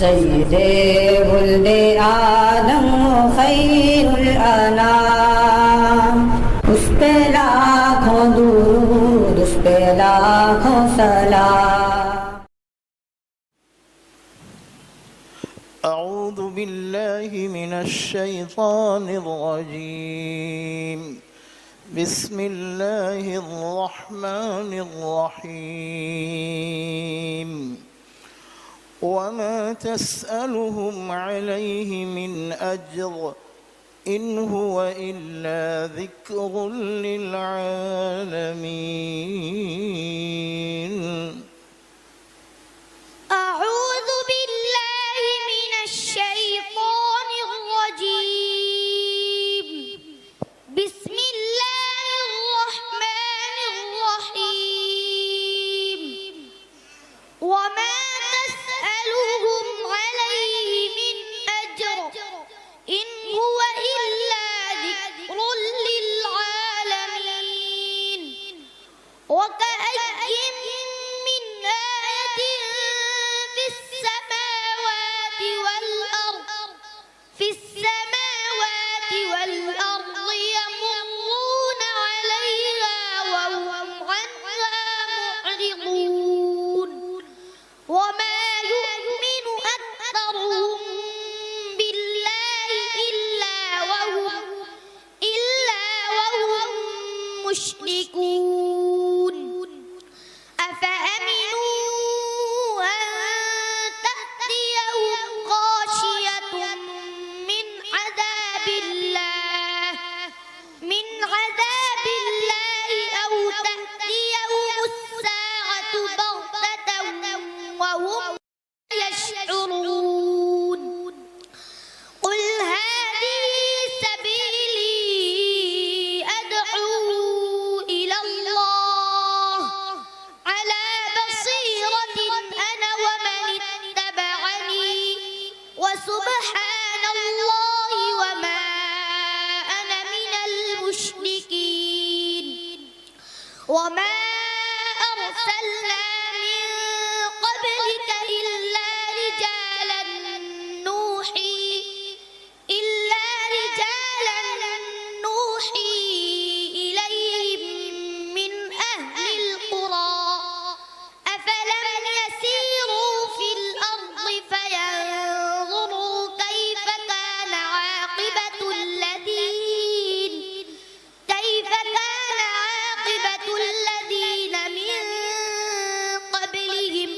सय्यदे वुल्दे आदम खैरुल अनाम, उस पे लाखों दुरूद, उस पे लाखों सलाम। أعوذ بالله من الشيطان الرجيم. بسم الله الرحمن الرحيم. وما تسألهم عليه من أجر إن هو إلا ذكر للعالمين. أعوذ بالله من الشيطان الرجيم. بسم الله الرحمن الرحيم. وما تسألهم عليه من أجر إن هو إلا ذكر للعالمين. وكأي من آية في السماوات والأرض يمرون عليها وهم عنها معرضون. وما يؤمن أكثرهم بالله إلا وهم مشركون. أفأمنوا أن تأتيهم غاشية من عذاب الله أو تأتيهم الساعة بغتة وهم لا يشعرون. قل هذه سبيلي أدعو إلى الله على بصيرة أنا ومن اتبعني وسبحان الله وما أنا من المشركين. وما أرسلنا من قبلك إلا رجالا نوحي إليهم من أهل القرى. أفلم يسيروا في الأرض فينظروا كيف كان عاقبة الذين من قبلهم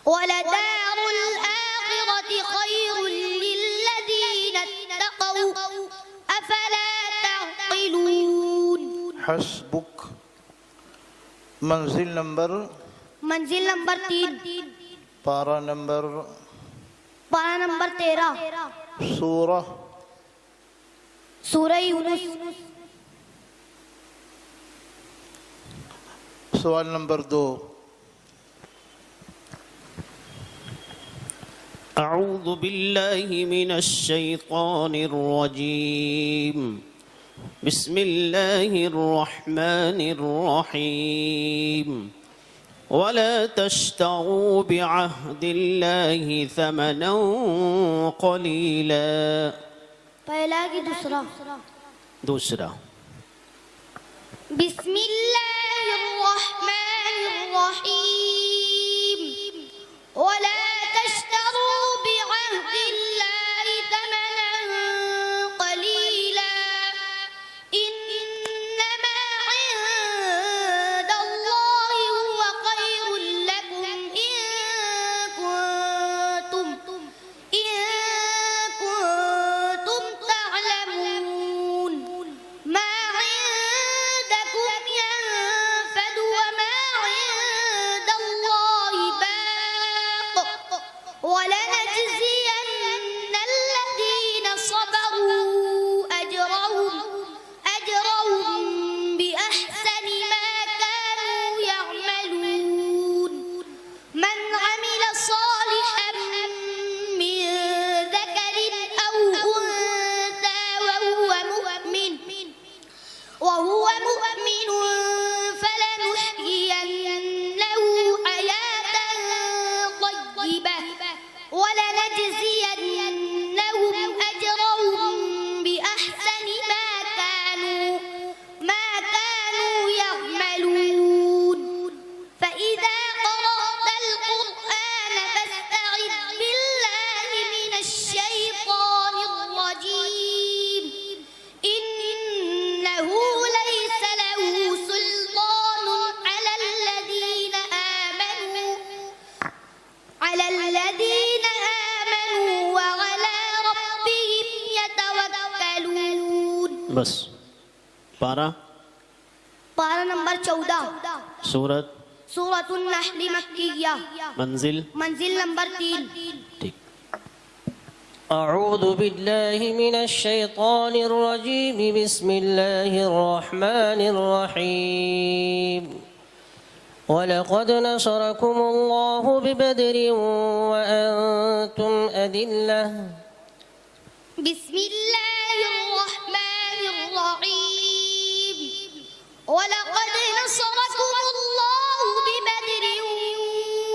ولدار الآخرة خير للذين اتقوا أفلا تعقلون. حسبك. मंजिल नंबर 3, पारा नंबर 13, सूरह यूनुस। सवाल नंबर 2। أعوذ بالله من الشيطان الرجيم. بسم الله الرحمن الرحيم. ولا تشتروا بعهد الله ثمنا قليلا. पहला की दूसरा बिस्मिल्लाहिर्रहमानिर्रहीम। वला तश्तरू बिअहदिल्लाहि थमनन क़लीला इन्नमा इंदल्लाहि हुवा खैरुल लकुम इन कुंतुम ta'lamun। मा इंदकुम यनफद व मा इंदल्लाहि बाक़ वलनजज़ियन्न الذين صبروا أجرهم بأحسن ما كانوا يعملون। من عمل صالحا من ذكر أو أنثى وهو مؤمن فلنحيينه حياة طيبة ولنجزينهم أجرهم بأحسن ما كانوا يعملون فإذا قرأت القرآن فاستعذ بالله من الشيطان الرجيم إنه ليس له سلطان على الذين آمنوا وعلى ربهم يتوكلون बस पारा पारा नंबर 14 सूरत सूरतुन नहल मक्किया मंजिल मंजिल नंबर 3 ठीक أعوذ بالله من الشيطان الرجيم بسم الله الرحمن الرحيم ولقد نصركم الله ببدر وأنتم أذلة بسم الله الرحمن الرحيم ولقد نصركم الله ببدر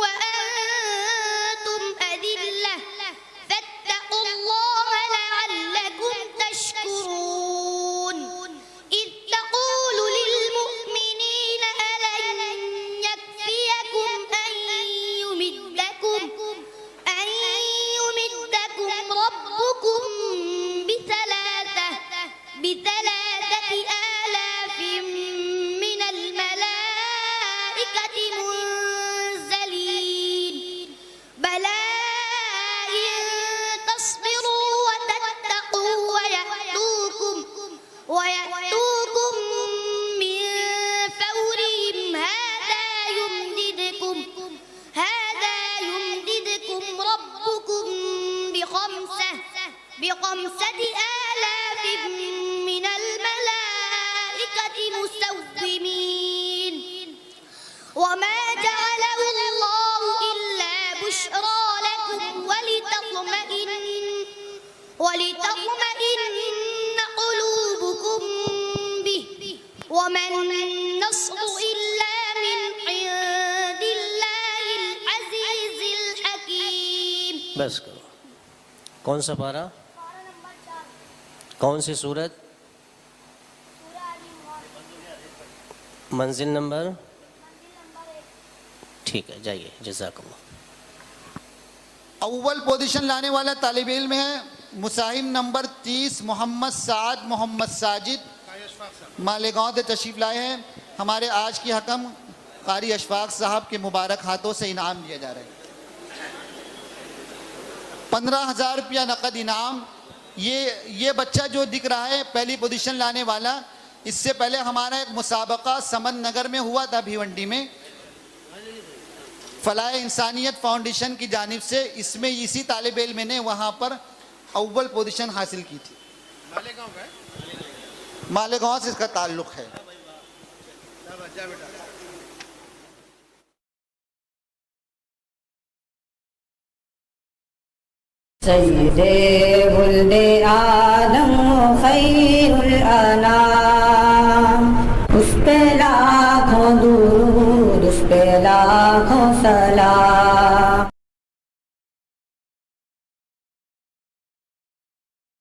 وأنتم أذلة فاتقوا الله لعلكم تشكرون إذ تقول للمؤمنين ألن يكفيكم أن يمدكم ربكم بثلاثة آلاف من الملائكة منزلين بلى إن تصبروا وتتقوا ويأتوكم من فورهم هذا يمددكم ربكم بخمسة آلاف من الملائكة مسومين وما جعله الله إلا بشرى لكم ولتطمئن قلوبكم به وما النصر إلا من عند الله العزيز الحكيم बस करो कौन सा पारा कौन सी सूरत मंजिल नंबर ठीक है जाइए जज़ाकल्लाह अव्वल पोजीशन लाने वाला तालिब इल्म है मुसाहिम नंबर 30 मोहम्मद साजिद मालेगांव से तशरीफ लाए हैं। हमारे आज की हकम कारी अशफाक साहब के मुबारक हाथों से इनाम दिया जा रहा है 15,000 रुपया नकद इनाम। ये बच्चा जो दिख रहा है पहली पोजीशन लाने वाला, इससे पहले हमारा एक मुसाबका समन नगर में हुआ था भिवंडी में फलाह इंसानियत फाउंडेशन की जानिब से। इसमें इसी तालिब इल्म ने वहाँ पर अव्वल पोजीशन हासिल की थी। मालेगांव से इसका ताल्लुक़ है। सय्यदे वुल्दे आदम खैरुल अनाम